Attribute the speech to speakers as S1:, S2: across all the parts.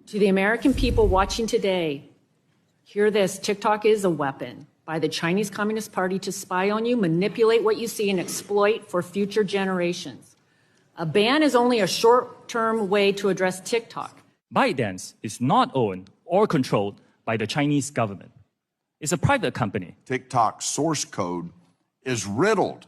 S1: To the American people watching today, hear this: TikTok is a weapon by the Chinese Communist Party to spy on you, manipulate what you see, and exploit for future generations. A ban is only a short-term way to address TikTok.
S2: ByteDance is not owned or controlled by the Chinese government. It's a private company.
S3: TikTok's source code is riddled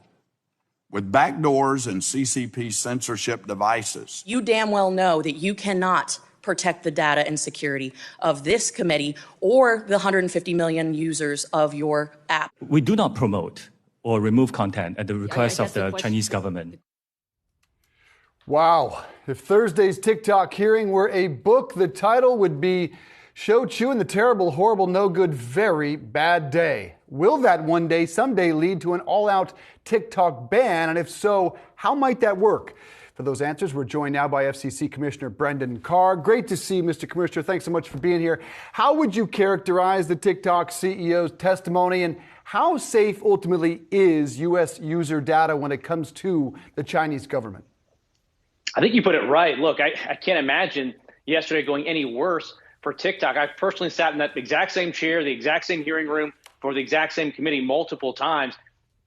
S3: with backdoors and CCP censorship devices.
S4: You damn well know that you cannot protect the data and security of this committee or the 150 million users of your app.
S2: We do not promote or remove content at the request of the Chinese government.
S5: Wow. If Thursday's TikTok hearing were a book, the title would be Show Chu and the Terrible, Horrible, No Good, Very Bad Day. Will that one day, someday lead to an all-out TikTok ban? And if so, how might that work? For those answers, we're joined now by FCC Commissioner Brendan Carr. Great to see you, Mr. Commissioner. Thanks so much for being here. How would you characterize the TikTok CEO's testimony, and how safe ultimately is U.S. user data when it comes to the Chinese government?
S6: I think you put it right. Look, I can't imagine yesterday going any worse for TikTok. I personally sat in that exact same chair, the exact same hearing room for the exact same committee multiple times,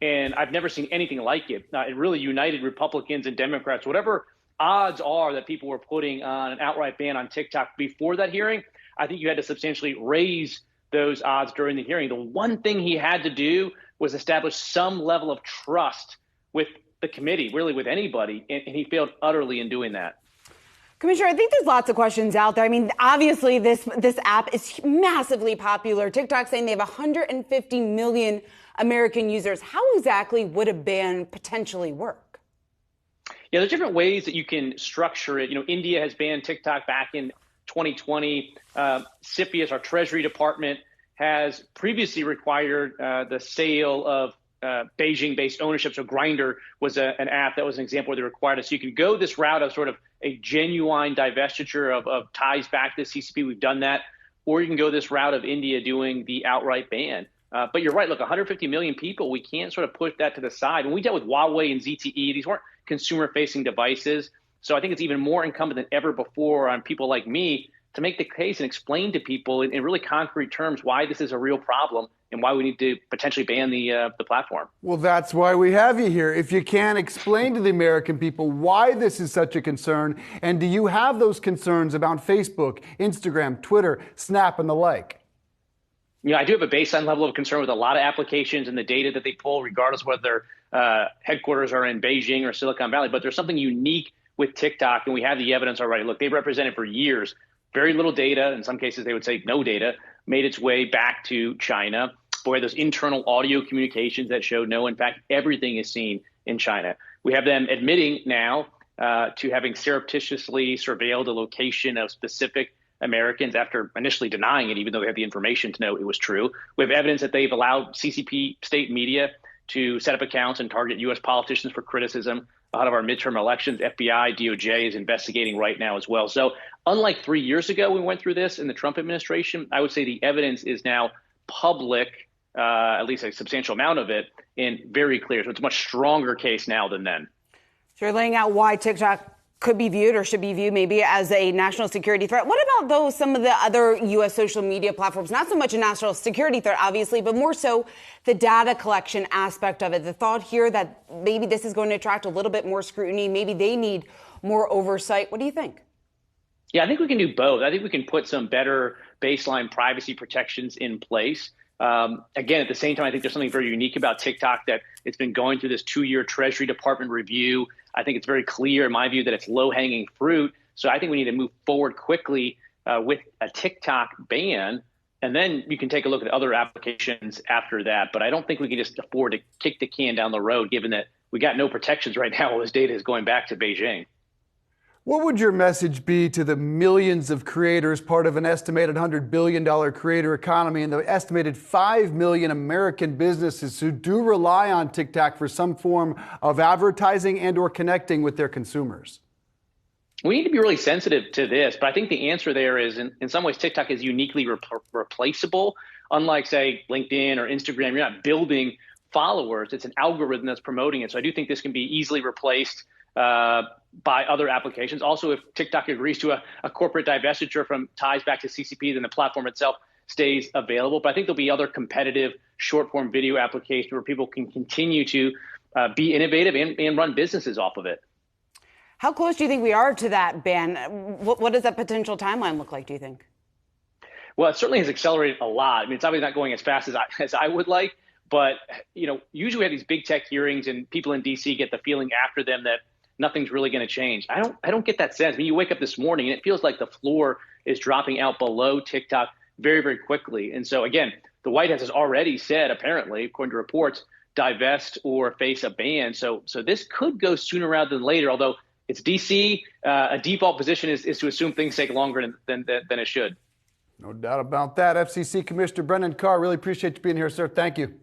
S6: and I've never seen anything like it. It really united Republicans and Democrats. Whatever odds are that people were putting on an outright ban on TikTok before that hearing, I think you had to substantially raise those odds during the hearing. The one thing he had to do was establish some level of trust with the committee, really with anybody, and he failed utterly in doing that.
S7: Commissioner, I think there's lots of questions out there. I mean, obviously, this app is massively popular. TikTok saying they have 150 million American users. How exactly would a ban potentially work?
S6: Yeah, there's different ways that you can structure it. You know, India has banned TikTok back in 2020. CFIUS, our Treasury Department, has previously required the sale of Beijing-based ownership. So Grindr was an app that was an example where they required it. So you can go this route of sort of a genuine divestiture of ties back to the CCP. We've done that. Or you can go this route of India doing the outright ban. But you're right. Look, 150 million people, we can't sort of put that to the side. When we dealt with Huawei and ZTE, these weren't consumer-facing devices. So I think it's even more incumbent than ever before on people like me to make the case and explain to people in really concrete terms why this is a real problem and why we need to potentially ban the platform.
S5: Well, that's why we have you here. If you can explain to the American people why this is such a concern, and do you have those concerns about Facebook, Instagram, Twitter, Snap, and the like?
S6: You know, I do have a baseline level of concern with a lot of applications and the data that they pull, regardless of whether their headquarters are in Beijing or Silicon Valley. But there's something unique with TikTok, and we have the evidence already. Look, they've represented for years very little data. In some cases, they would say no data made its way back to China. Boy, those internal audio communications that show no, in fact, everything is seen in China. We have them admitting now to having surreptitiously surveilled the location of specific Americans after initially denying it, even though they had the information to know it was true. We have evidence that they've allowed CCP state media to set up accounts and target U.S. politicians for criticism out of our midterm elections. FBI, DOJ is investigating right now as well. So unlike 3 years ago, when we went through this in the Trump administration, I would say the evidence is now public, at least a substantial amount of it, and very clear. So it's a much stronger case now than then.
S7: So you're laying out why TikTok could be viewed or should be viewed maybe as a national security threat. What about some of the other U.S. social media platforms? Not so much a national security threat, obviously, but more so the data collection aspect of it. The thought here that maybe this is going to attract a little bit more scrutiny. Maybe they need more oversight. What do you think?
S6: Yeah, I think we can do both. I think we can put some better baseline privacy protections in place. Again, at the same time, I think there's something very unique about TikTok that it's been going through this 2-year Treasury Department review. I think it's very clear, in my view, that it's low-hanging fruit. So I think we need to move forward quickly with a TikTok ban, and then you can take a look at other applications after that. But I don't think we can just afford to kick the can down the road, given that we got no protections right now while this data is going back to Beijing.
S5: What would your message be to the millions of creators, part of an estimated $100 billion creator economy, and the estimated 5 million American businesses who do rely on TikTok for some form of advertising and or connecting with their consumers?
S6: We need to be really sensitive to this, but I think the answer there is, in some ways, TikTok is uniquely replaceable. Unlike, say, LinkedIn or Instagram, you're not building followers. It's an algorithm that's promoting it. So I do think this can be easily replaced by other applications. Also, if TikTok agrees to a corporate divestiture from ties back to CCP, then the platform itself stays available. But I think there'll be other competitive short-form video applications where people can continue to be innovative and run businesses off of it.
S7: How close do you think we are to that ban? What does that potential timeline look like, do you think?
S6: Well, it certainly has accelerated a lot. I mean, it's obviously not going as fast as I would like, but usually we have these big tech hearings and people in DC get the feeling after them that nothing's really going to change. I don't get that sense. I mean, you wake up this morning and it feels like the floor is dropping out below TikTok very, very quickly. And so again, the White House has already said, apparently, according to reports, divest or face a ban. So this could go sooner rather than later, although it's DC. A default position is to assume things take longer than it should.
S5: No doubt about that. FCC Commissioner Brendan Carr, really appreciate you being here, sir. Thank you.